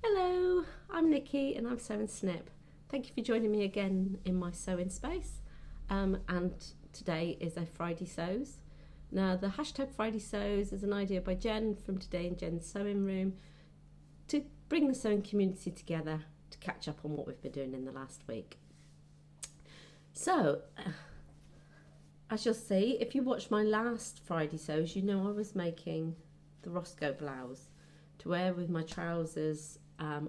Hello, I'm Nikki and I'm Sew&Snip. Thank you for joining me again in my sewing space. And today is a Friday Sews. Now the hashtag Friday Sews is an idea by Jen from Today in Jen's Sewing Room to bring the sewing community together to catch up on what we've been doing in the last week. So, as you'll see, if you watched my last Friday Sews, you know I was making the Roscoe Blouse to wear with my trousers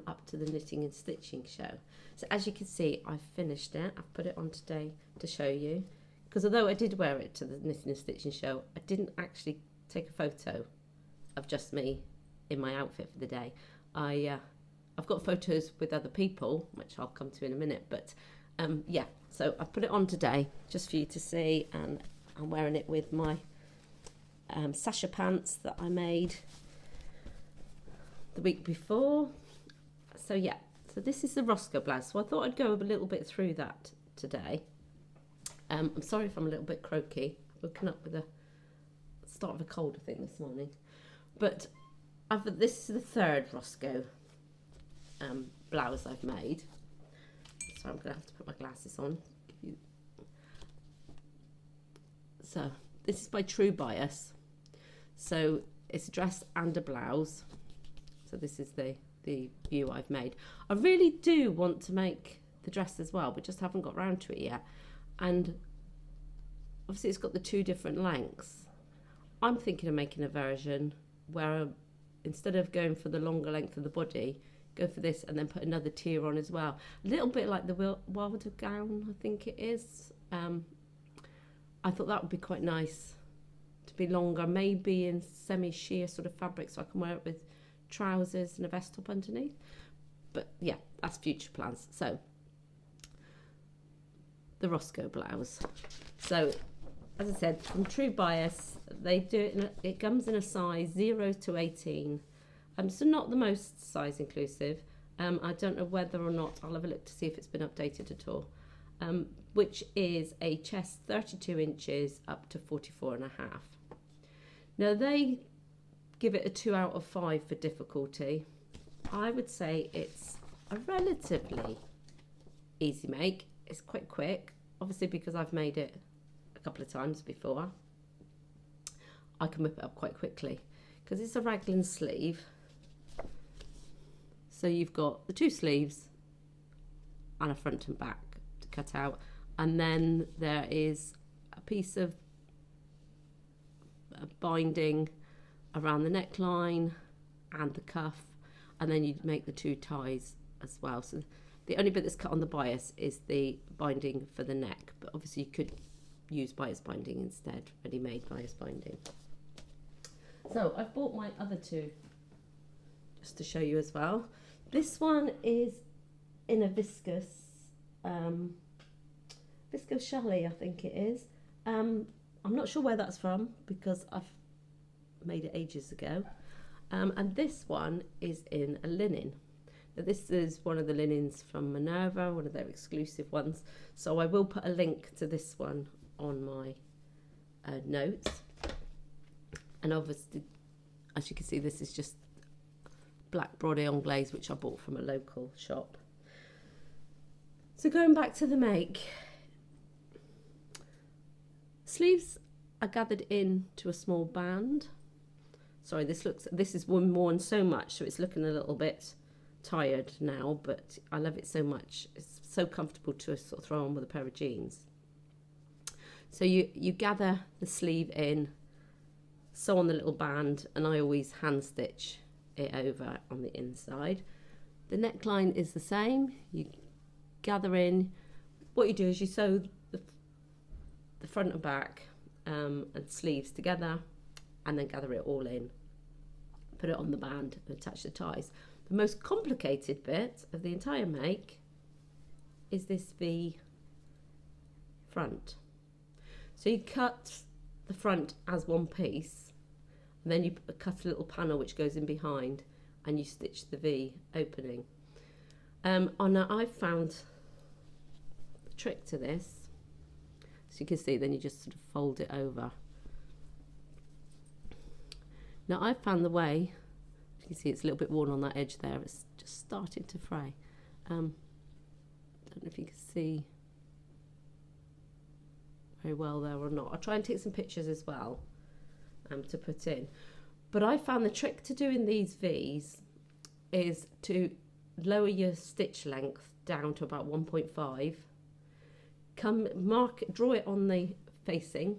up to the knitting and stitching show. So as you can see, I've finished it. I've put it on today to show you, because although I did wear it to the knitting and stitching show, I didn't actually take a photo of just me in my outfit for the day. I've got photos with other people, which I'll come to in a minute, but yeah, so I've put it on today just for you to see, and I'm wearing it with my Sasha pants that I made the week before. So yeah, so this is the Roscoe blouse. So I thought I'd go a little bit through that today. I'm sorry if I'm a little bit croaky. Woken up with a start of a cold, I think, this morning. But this is the third Roscoe blouse I've made. So I'm going to have to put my glasses on. So this is by True Bias. So it's a dress and a blouse. So this is the view I've made. I really do want to make the dress as well, but just haven't got round to it yet. And obviously it's got the two different lengths. I'm thinking of making a version where instead of going for the longer length of the body, go for this and then put another tier on as well. A little bit like the Wilder gown, I think it is. I thought that would be quite nice to be longer, maybe in semi-sheer sort of fabric, so I can wear it with trousers and a vest top underneath. But yeah, that's future plans. So the Roscoe blouse. So as I said, from True Bias, they do it. It comes in a size 0 to 18. So not the most size inclusive. I don't know whether or not, I'll have a look to see if it's been updated at all. Which is a chest 32 inches up to 44 and a half. Now they give it a 2 out of 5 for difficulty. I would say it's a relatively easy make. It's quite quick, obviously, because I've made it a couple of times before. I can whip it up quite quickly because it's a raglan sleeve. So you've got the two sleeves and a front and back to cut out, and then there is a piece of binding around the neckline and the cuff, and then you make the two ties as well. So the only bit that's cut on the bias is the binding for the neck, but obviously you could use bias binding instead, ready-made bias binding. So I've bought my other two just to show you as well. This one is in a viscose chalet, I think it is. I'm not sure where that's from because I've made it ages ago, and this one is in a linen. Now this is one of the linens from Minerva, one of their exclusive ones, so I will put a link to this one on my notes. And obviously, as you can see, this is just black brodé anglaise, which I bought from a local shop. So going back to the make, sleeves are gathered into a small band. Sorry, this is worn so much, so it's looking a little bit tired now, but I love it so much. It's so comfortable to sort of throw on with a pair of jeans. So you gather the sleeve in, sew on the little band, and I always hand stitch it over on the inside. The neckline is the same. You gather in. What you do is you sew the front and back and sleeves together, and then gather it all in, put it on the band and attach the ties. The most complicated bit of the entire make is this V front. So you cut the front as one piece, and then you cut a little panel which goes in behind, and you stitch the V opening. Now I've found the trick to this. So you can see, then you just sort of fold it over. Now I've found the way, you You see it's a little bit worn on that edge there. It's just starting to fray. Don't know if you can see very well there or not. I'll try and take some pictures as well to put in. But I found the trick to doing these V's is to lower your stitch length down to about 1.5. Draw it on the facing,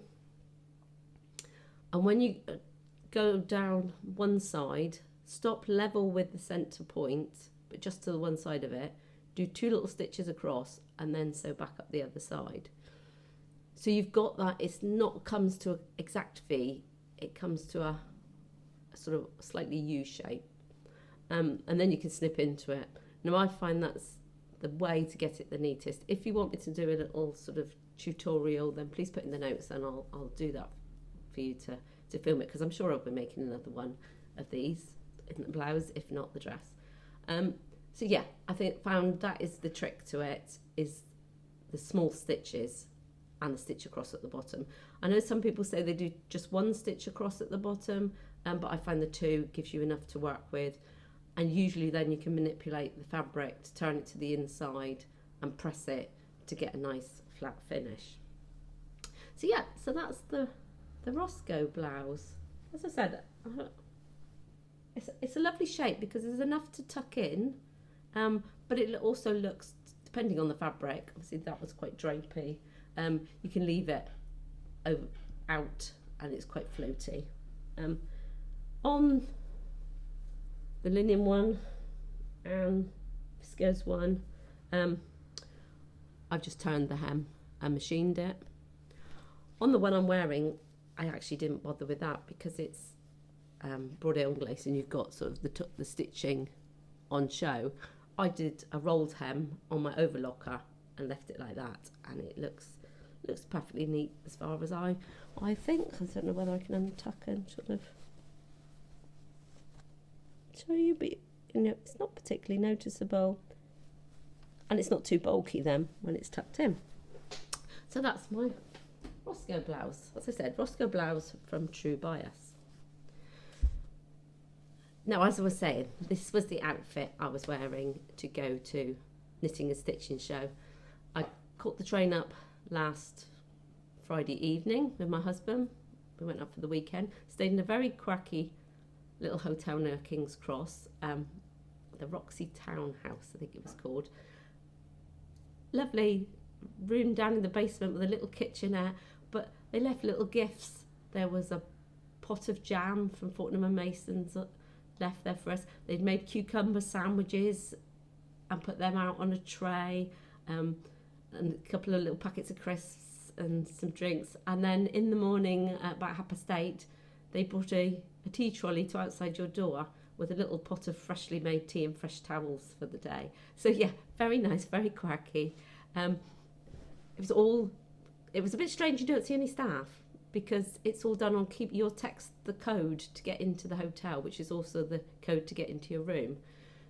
and when you go down one side, stop level with the centre point, but just to the one side of it, do 2 little stitches across and then sew back up the other side. So you've got that, it's not comes to an exact V, it comes to a sort of slightly U shape. And then you can snip into it. Now I find that's the way to get it the neatest. If you want me to do a little sort of tutorial, then please put in the notes and I'll do that for you to film it, because I'm sure I'll be making another one of these in the blouse, if not the dress. So yeah, I found that is the trick to it, is the small stitches and the stitch across at the bottom. I know some people say they do just 1 stitch across at the bottom, but I find the 2 gives you enough to work with. And usually then you can manipulate the fabric to turn it to the inside and press it to get a nice flat finish. So yeah, so that's the Roscoe blouse. As I said, it's a lovely shape because there's enough to tuck in, but it also looks, depending on the fabric, obviously that was quite drapey, you can leave it out and it's quite floaty. On the linen one and viscose one, I've just turned the hem and machined it. On the one I'm wearing, I actually didn't bother with that because it's broad anglace and you've got sort of the stitching on show. I did a rolled hem on my overlocker and left it like that, and it looks perfectly neat as far as I think. I don't know whether I can untuck and sort of show you, but it's not particularly noticeable, and it's not too bulky then when it's tucked in. So that's my Roscoe blouse. As I said, Roscoe blouse from True Bias. Now, as I was saying, this was the outfit I was wearing to go to Knitting and Stitching Show. I caught the train up last Friday evening with my husband. We went up for the weekend, stayed in a very quacky little hotel near King's Cross, the Roxy Townhouse, I think it was called. Lovely room down in the basement with a little kitchenette, but they left little gifts. There was a pot of jam from Fortnum and Mason's left there for us. They'd made cucumber sandwiches and put them out on a tray, and a couple of little packets of crisps and some drinks. And then in the morning, about 8:30, they brought a tea trolley to outside your door with a little pot of freshly made tea and fresh towels for the day. So yeah, very nice, very quirky. It was a bit strange you don't see any staff, because it's all done on you'll text the code to get into the hotel, which is also the code to get into your room.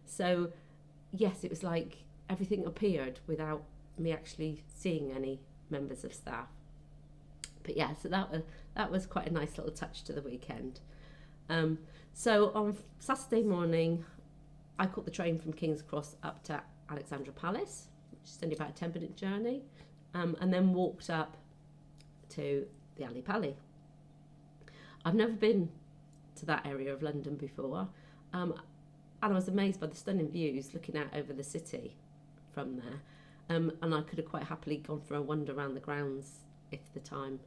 So yes, it was like everything appeared without me actually seeing any members of staff. But yeah, so that was quite a nice little touch to the weekend. So on Saturday morning, I caught the train from King's Cross up to Alexandra Palace, which is only about a 10-minute journey, and then walked up to the Ali Pali. I've never been to that area of London before, and I was amazed by the stunning views looking out over the city from there, and I could have quite happily gone for a wander around the grounds if the time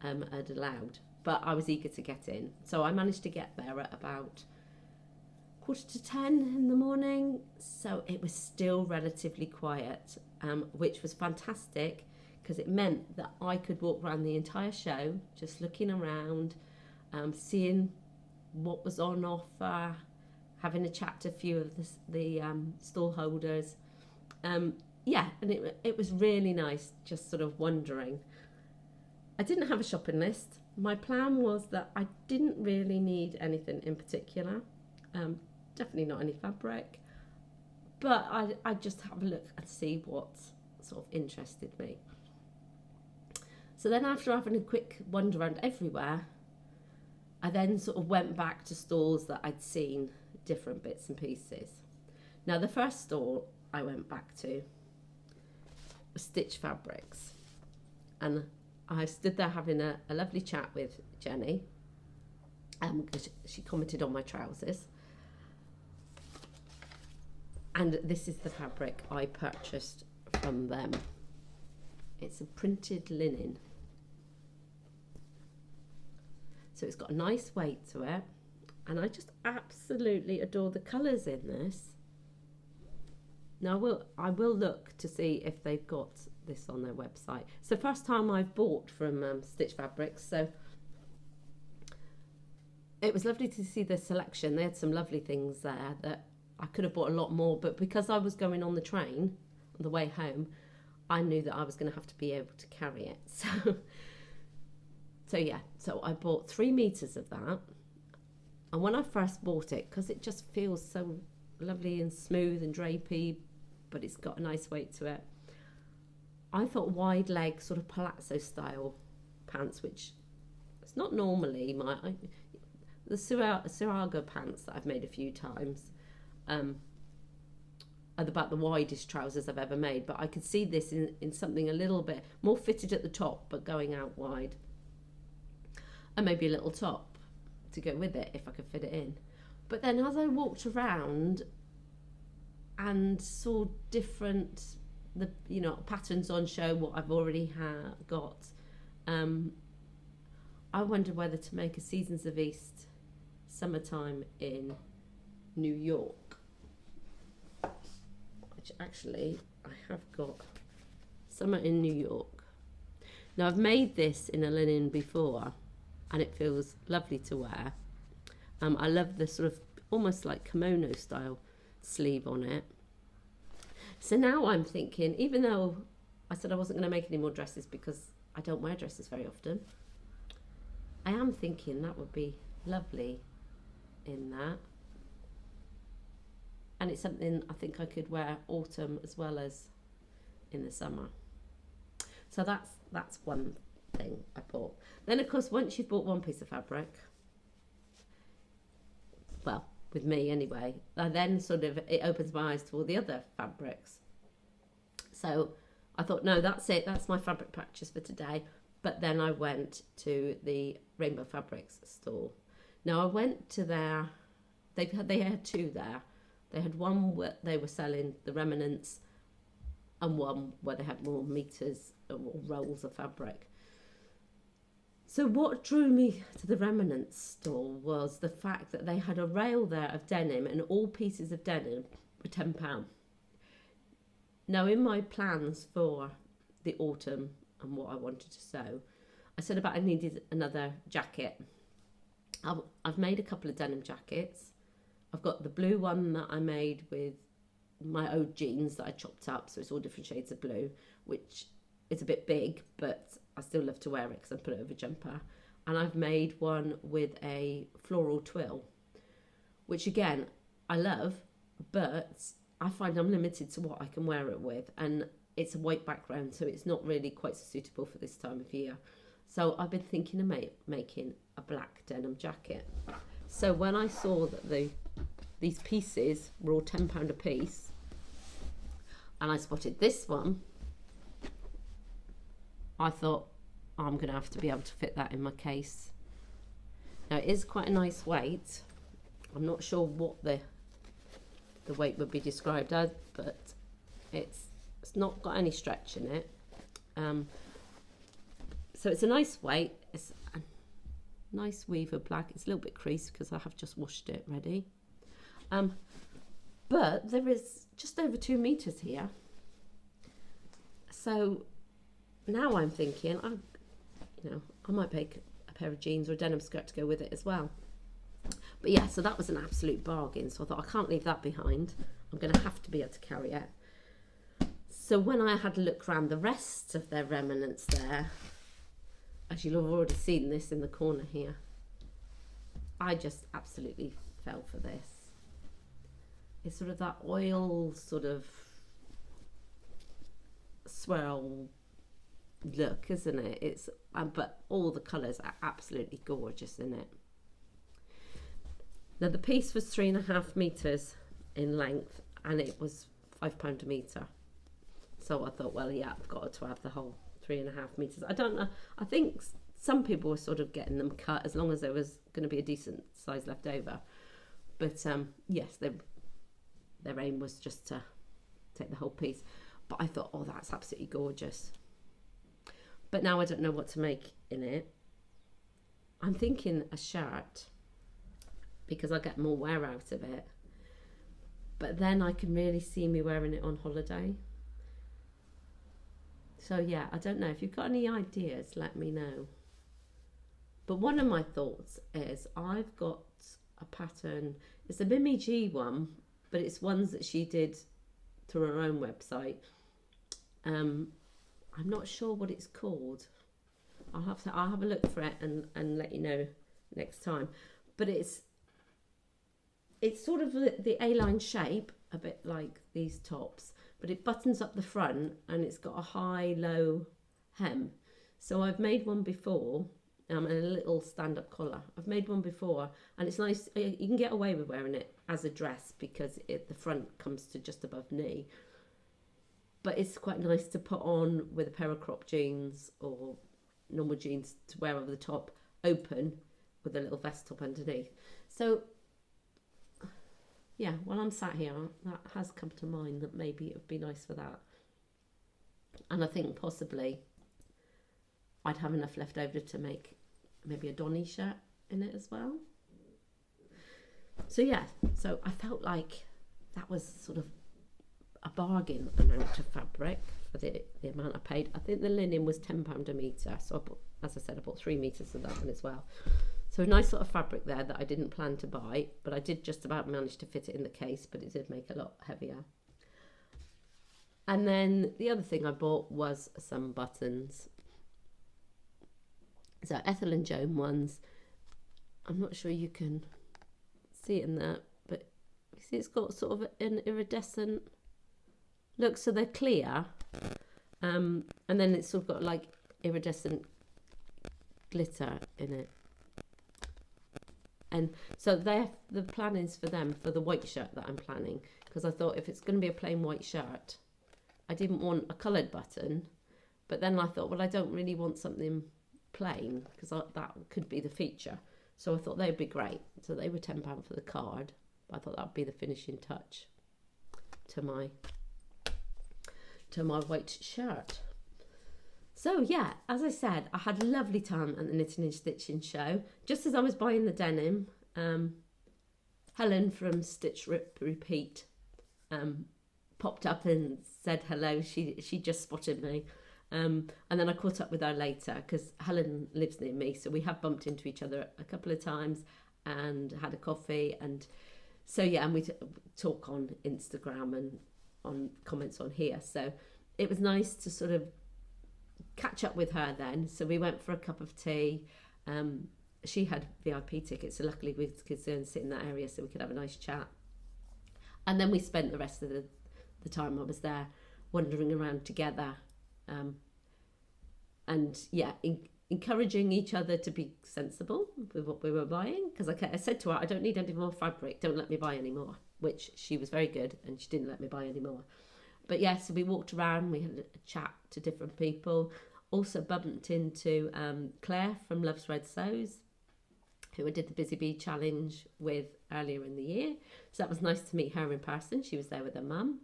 had allowed, but I was eager to get in, so I managed to get there at about 9:45 in the morning, so it was still relatively quiet, which was fantastic because it meant that I could walk around the entire show just looking around, seeing what was on offer, having a chat to a few of the stall holders. Yeah, and it was really nice just sort of wandering. I didn't have a shopping list. My plan was that I didn't really need anything in particular, definitely not any fabric, but I'd just have a look and see what sort of interested me. So then after having a quick wander around everywhere, I then sort of went back to stalls that I'd seen different bits and pieces. Now the first store I went back to was Stitch Fabrics, and I stood there having a lovely chat with Jenny, because she commented on my trousers. And this is the fabric I purchased from them. It's a printed linen. So it's got a nice weight to it. And I just absolutely adore the colours in this. Now I will look to see if they've got this on their website. It's the first time I've bought from Stitch Fabrics, so it was lovely to see the selection. They had some lovely things there that I could have bought a lot more, but because I was going on the train on the way home, I knew that I was going to have to be able to carry it. So yeah, so I bought 3 meters of that. And when I first bought it, because it just feels so lovely and smooth and drapey, but it's got a nice weight to it, I thought wide leg sort of palazzo style pants, which it's not normally the Suraga pants that I've made a few times, are about the widest trousers I've ever made, but I could see this in something a little bit more fitted at the top but going out wide, and maybe a little top to go with it if I could fit it in. But then as I walked around and saw different patterns on show, what I've already got, I wondered whether to make a Seasons of East summertime in New York, which actually I have got summer in New York. Now I've made this in a linen before and it feels lovely to wear. I love the sort of almost like kimono style sleeve on it. So now I'm thinking, even though I said I wasn't going to make any more dresses because I don't wear dresses very often, I am thinking that would be lovely in that. And it's something I think I could wear autumn as well as in the summer. So that's one thing I bought. Then of course, once you've bought one piece of fabric, well, with me anyway, then sort of it opens my eyes to all the other fabrics. So I thought, no, that's it, that's my fabric purchase for today. But then I went to the Rainbow Fabrics store. Now I went to their, they had 2 there. They had one where they were selling the remnants and one where they had more meters or rolls of fabric. So what drew me to the remnants store was the fact that they had a rail there of denim, and all pieces of denim were £10. Now in my plans for the autumn and what I wanted to sew, I said about I needed another jacket. I've made a couple of denim jackets. I've got the blue one that I made with my old jeans that I chopped up, so it's all different shades of blue, which is a bit big, but I still love to wear it because I put it over a jumper. And I've made one with a floral twill, which again, I love, but I find I'm limited to what I can wear it with. And it's a white background, so it's not really quite so suitable for this time of year. So I've been thinking of making a black denim jacket. So when I saw that these pieces were all £10 a piece, and I spotted this one, I thought, I'm going to have to be able to fit that in my case. Now it is quite a nice weight. I'm not sure what the weight would be described as, but it's not got any stretch in it. So it's a nice weight. It's a nice weave of black. It's a little bit creased because I have just washed it ready. But there is just over 2 meters here. So now I'm thinking, I might make a pair of jeans or a denim skirt to go with it as well. But yeah, so that was an absolute bargain. So I thought, I can't leave that behind. I'm going to have to be able to carry it. So when I had a look around the rest of their remnants there, as you'll have already seen this in the corner here, I just absolutely fell for this. It's sort of that oil sort of swirl look, isn't it? It's but all the colours are absolutely gorgeous in it. Now the piece was 3.5 meters in length, and it was £5 a meter. So I thought, well, yeah, I've got to have the whole 3.5 meters. I don't know. I think some people were sort of getting them cut as long as there was going to be a decent size left over. But yes, their aim was just to take the whole piece. But I thought, oh, that's absolutely gorgeous. But now I don't know what to make in it. I'm thinking a shirt, because I'll get more wear out of it. But then I can really see me wearing it on holiday. So yeah, I don't know. If you've got any ideas, let me know. But one of my thoughts is I've got a pattern. It's a Mimi G one, but it's ones that she did through her own website. I'm not sure what it's called. I'll have a look for it and let you know next time. But it's sort of the A-line shape, a bit like these tops, but it buttons up the front and it's got a high-low hem. So I've made one before, and a little stand-up collar. I've made one before, and it's nice. You can get away with wearing it as a dress because the front comes to just above knee. But it's quite nice to put on with a pair of crop jeans or normal jeans to wear over the top, open with a little vest top underneath. So yeah, while I'm sat here, that has come to mind that maybe it would be nice for that. And I think possibly I'd have enough left over to make maybe a Donny shirt in it as well. So yeah, so I felt like that was sort of a bargain amount of fabric for the amount I paid. I think the linen was £10 a metre. So as I said, I bought 3 metres of that one as well. So a nice sort of fabric there that I didn't plan to buy, but I did just about manage to fit it in the case, but it did make a lot heavier. And then the other thing I bought was some buttons. So Ethel and Joan ones. I'm not sure you can see it in there, but you see it's got sort of an iridescent look. So they're clear, and then it's sort of got like iridescent glitter in it. And so the plan is for them for the white shirt that I'm planning, because I thought if it's going to be a plain white shirt, I didn't want a coloured button, but then I thought, well, I don't really want something plain because that could be the feature. So I thought they'd be great. So they were £10 for the card, but I thought that would be the finishing touch to my white shirt. So yeah, as I said, I had a lovely time at the Knitting and Stitching show. Just as I was buying the denim, Helen from Stitch Rip Repeat popped up and said hello. She just spotted me. And then I caught up with her later because Helen lives near me. So we have bumped into each other a couple of times and had a coffee. And so yeah, and we talk on Instagram and on comments on here. So it was nice to sort of catch up with her then. So we went for a cup of tea. She had VIP tickets, so luckily we could go and sit in that area so we could have a nice chat. And then we spent the rest of the time I was there wandering around together, and yeah, encouraging each other to be sensible with what we were buying, because I said to her, I don't need any more fabric, don't let me buy any more, which she was very good and she didn't let me buy any more. But yeah, so we walked around, we had a chat to different people. Also bumped into Claire from Loves Red Sews, who I did the Busy Bee Challenge with earlier in the year. So that was nice to meet her in person. She was there with her mum.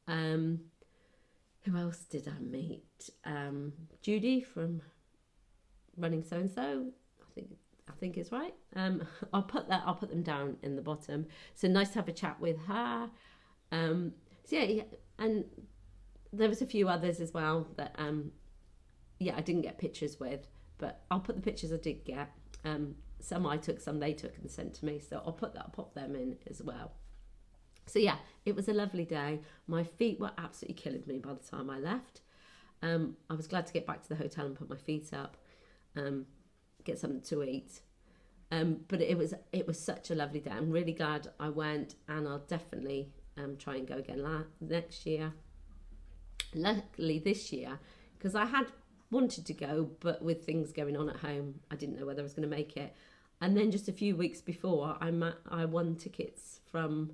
Who else did I meet? Judy from Running So&So. I think it's right. I'll put them down in the bottom. So nice to have a chat with her. So yeah, and there was a few others as well that I didn't get pictures with, but I'll put the pictures I did get. Some I took, some they took and sent to me, so I'll pop them in as well. So yeah, it was a lovely day. My feet were absolutely killing me by the time I left. I was glad to get back to the hotel and put my feet up, get something to eat. But it was such a lovely day. I'm really glad I went, and I'll definitely try and go again next year. Luckily this year, because I had wanted to go, but with things going on at home, I didn't know whether I was going to make it. And then just a few weeks before, I won tickets from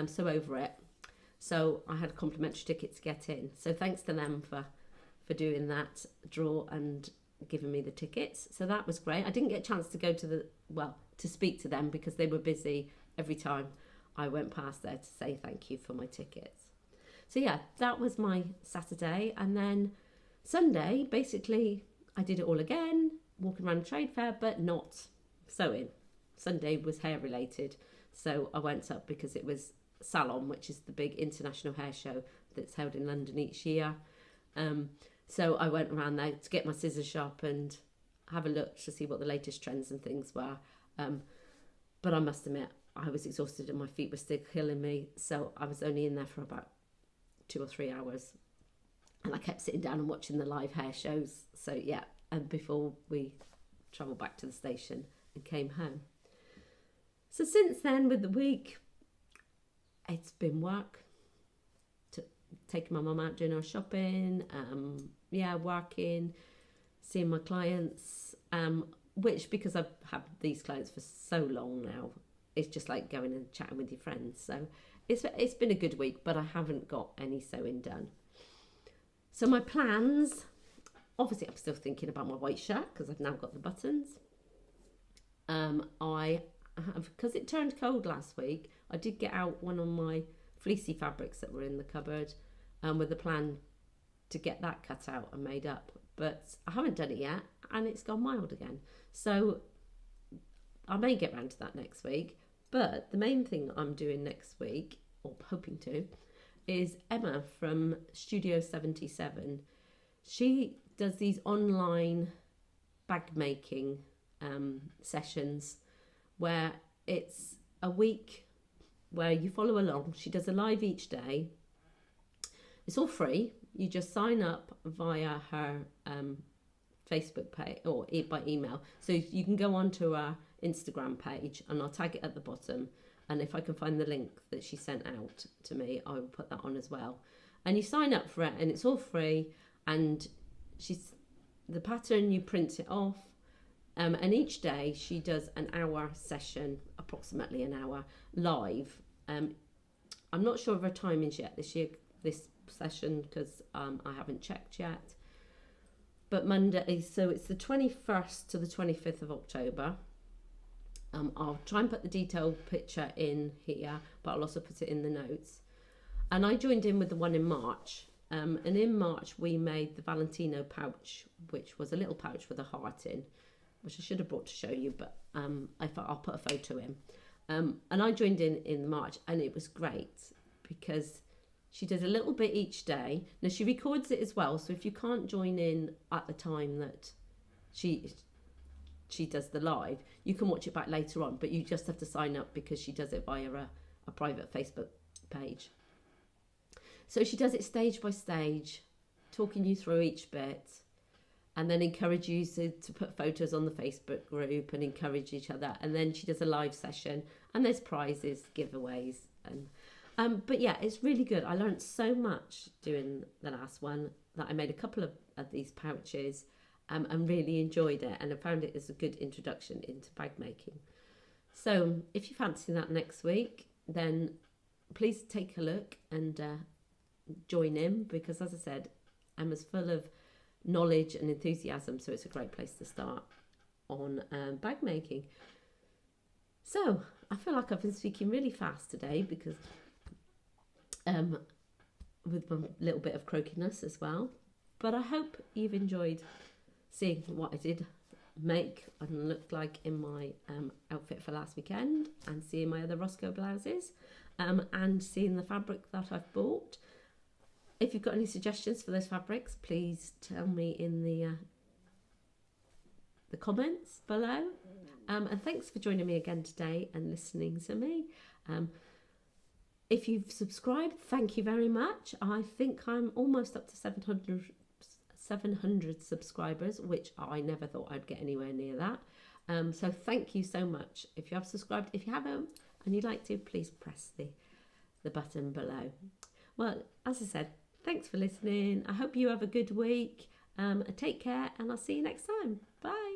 So Over It. So I had a complimentary ticket to get in. So thanks to them for doing that draw and giving me the tickets. So that was great. I didn't get a chance to go to speak to them because they were busy every time I went past there to say thank you for my tickets. So yeah, that was my Saturday. And then Sunday, basically, I did it all again, walking around the trade fair, but not sewing. Sunday was hair related. So I went up because it was Salon, which is the big international hair show that's held in London each year. So I went around there to get my scissors sharp and have a look to see what the latest trends and things were. But I must admit, I was exhausted and my feet were still killing me. So I was only in there for about 2 or 3 hours. And I kept sitting down and watching the live hair shows. So yeah, and before we travelled back to the station and came home. So since then, with the week, it's been work. Taking my mum out doing her shopping, working, seeing my clients, which because I've had these clients for so long now, it's just like going and chatting with your friends. So it's been a good week, but I haven't got any sewing done. So my plans, obviously I'm still thinking about my white shirt because I've now got the buttons. I have, because it turned cold last week, I did get out one of my fleecy fabrics that were in the cupboard with a plan to get that cut out and made up, but I haven't done it yet and it's gone mild again, so I may get round to that next week. But the main thing I'm doing next week, or hoping to, is Emma from Studio 77. She does these online bag making sessions where it's a week where you follow along. She does a live each day. It's all free. You just sign up via her Facebook page or by email. So you can go onto her Instagram page and I'll tag it at the bottom. And if I can find the link that she sent out to me, I will put that on as well. And you sign up for it and it's all free. And the pattern, you print it off. And each day she does an hour session, approximately an hour, live. I'm not sure of her timings yet this session, because I haven't checked yet. But Monday, so it's the 21st to the 25th of October. I'll try and put the detailed picture in here, but I'll also put it in the notes. And I joined in with the one in March. And in March, we made the Valentino pouch, which was a little pouch with a heart in, which I should have brought to show you, but I thought I'll put a photo in. And I joined in March, and it was great because she does a little bit each day. Now, she records it as well, so if you can't join in at the time that she does the live, you can watch it back later on, but you just have to sign up because she does it via a private Facebook page. So she does it stage by stage, talking you through each bit, and then encourage you to put photos on the Facebook group and encourage each other. And then she does a live session, and there's prizes, giveaways, and but yeah, it's really good. I learned so much doing the last one that I made a couple of these pouches and really enjoyed it, and I found it as a good introduction into bag making. So if you fancy that next week, then please take a look and join in, because as I said, Emma's full of knowledge and enthusiasm, so it's a great place to start on bag making. So I feel like I've been speaking really fast today because with a little bit of croakiness as well, but I hope you've enjoyed seeing what I did make and look like in my outfit for last weekend, and seeing my other Roscoe blouses, and seeing the fabric that I've bought. If you've got any suggestions for those fabrics, please tell me in the comments below. And thanks for joining me again today and listening to me. If you've subscribed, thank you very much. I think I'm almost up to 700 subscribers, which I never thought I'd get anywhere near that. So thank you so much. If you have subscribed, if you haven't and you'd like to, please press the button below. Well, as I said, thanks for listening. I hope you have a good week. Take care, and I'll see you next time. Bye.